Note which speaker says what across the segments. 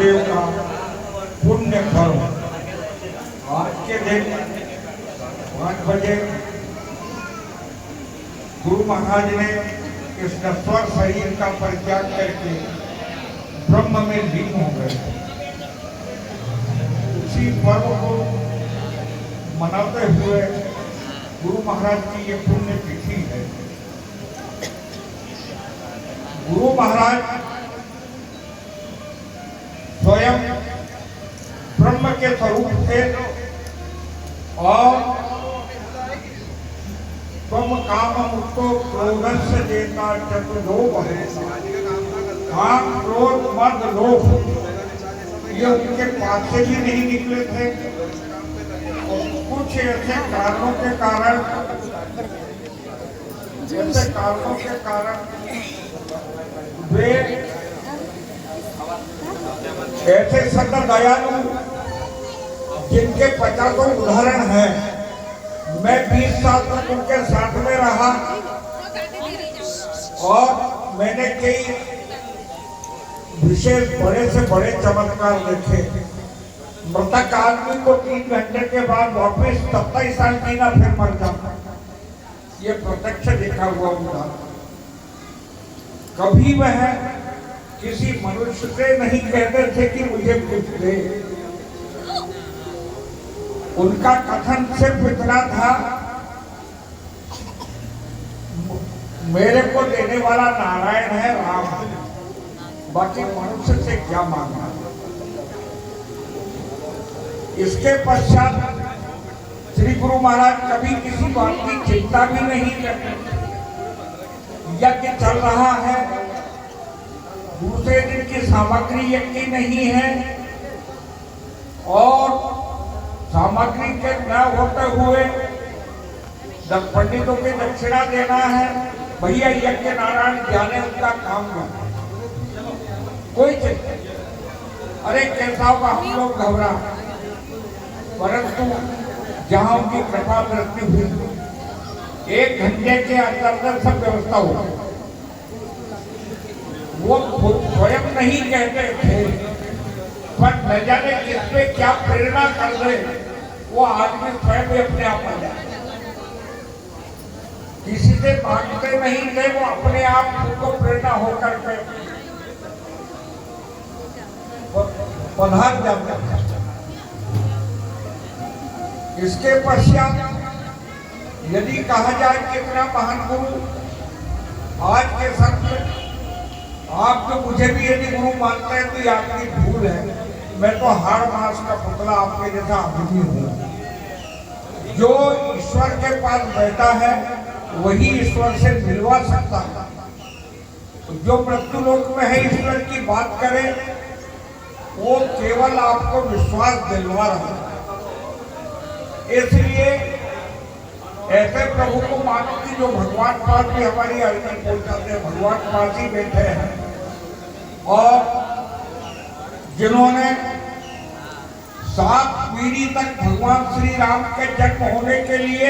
Speaker 1: महादेव का पुण्य पर्व। आज के दिन 5 बजे गुरु महाराज ने इस नश्वर शरीर का परित्याग करके ब्रह्म में लीन हो गए। उसी पर्व को मनाते हुए गुरु महाराज की ये पुण्य तिथि है। गुरु महाराज स्वयं ब्रह्म के स्वरूप थे और तुम काम मुक्तो क्रोधस्य जेता चतुर्लोभ है। काम क्रोध मद लोभ ये उनके पास से भी नहीं निकले थे। और कुछ ऐसे कारणों के कारण वे ऐसे संत दयालु जिनके 50 उदाहरण हैं। मैं 20 साल तक उनके साथ में रहा और मैंने कई विशेष बड़े से बड़े चमत्कार देखे। मृतक आदमी को 3 घंटे के बाद वापिस 27 साल जीना फिर मर जाता। ये प्रत्यक्ष देखा हुआ उदाहरण। कभी वह किसी मनुष्य से नहीं कहते थे कि मुझे कुछ दे। उनका कथन सिर्फ इतना था, मेरे को देने वाला नारायण है, राम है, बाकी मनुष्य से क्या मांगना। इसके पश्चात श्री गुरु महाराज कभी किसी बात की चिंता भी नहीं करते। यज्ञ चल रहा है, दूसरे दिन की सामग्री यज्ञ नहीं है और सामग्री के न होते हुए पंडितों के दक्षिणा देना है। भैया यज्ञ नारायण जाने उनका काम है, कोई चिंता। अरे कैसा होगा, हम लोग घबरा, परंतु जहां उनकी कृपा दृष्टि हुई 1 घंटे के अंदर सब व्यवस्था हो। वो स्वयं नहीं कहते थे, पर न जाने किसपे क्या प्रेरणा कर दे, वो आदमी स्वयं भी अपने आप आ जाए। किसी से मांगते नहीं थे, वो अपने आप उनको प्रेरणा होकर के पधार जाते थे। इसके पश्चात यदि कहा जाए कितना महान गुरु आज के संत, आप तो मुझे भी यदि गुरु मानते हैं तो ये आपकी भूल है। मैं तो हाड़ मास का पुतला आपके जैसा आदमी हूँ। जो ईश्वर के पास बैठा है वही ईश्वर से मिलवा सकता है। जो मृत्यु लोक में है ईश्वर की बात करे वो केवल आपको विश्वास दिलवा रहा है। इसलिए ऐसे प्रभु को मानो कि जो भगवान पास भी हमारी अर्जी पहुंचाते हैं, भगवान पास ही बैठे हैं और जिन्होंने 7 पीढ़ी तक भगवान श्री राम के जन्म होने के लिए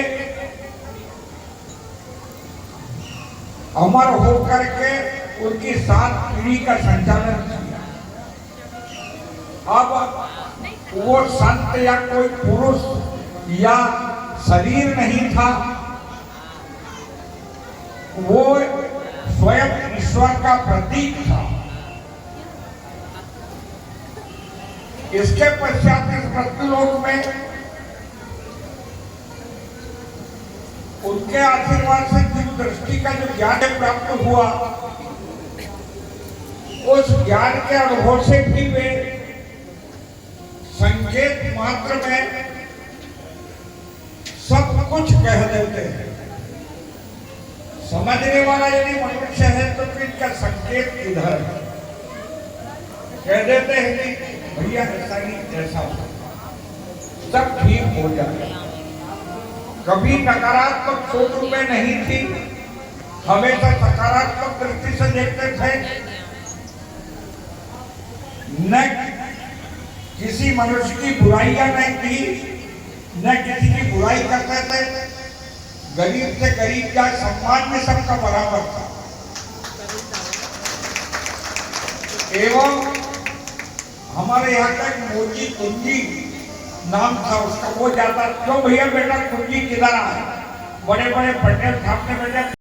Speaker 1: अमर होकर के उनकी 7 पीढ़ी का संचालन किया। अब वो संत या कोई पुरुष या शरीर नहीं था, वो स्वयं ईश्वर का प्रतीक था। इसके पश्चात इस मृत्युलोक में उनके आशीर्वाद से दिव्य दृष्टि का जो ज्ञान प्राप्त हुआ, उस ज्ञान के अनुभव से भी वे संकेत मात्र में सब कुछ कह देते हैं। समझने वाला यदि मनुष्य है तो फिर इनका संकेत इधर है। कह देते हैं कि भैया ऐसा नहीं ऐसा हो, सब ठीक हो जाए। कभी नकारात्मक सोच में नहीं थी, हमेशा सकारात्मक दृष्टि से देखते थे। न किसी मनुष्य की बुराइयां नहीं की, न किसी की बुराई करते थे। गरीब से गरीब का सम्मान में सबका बराबर था। एवं हमारे यहाँ का एक मोची कुंजी नाम था उसका, वो जाता क्यों भैया बेटा कुंजी किधर आए, बड़े बड़े पटेल सामने बेटा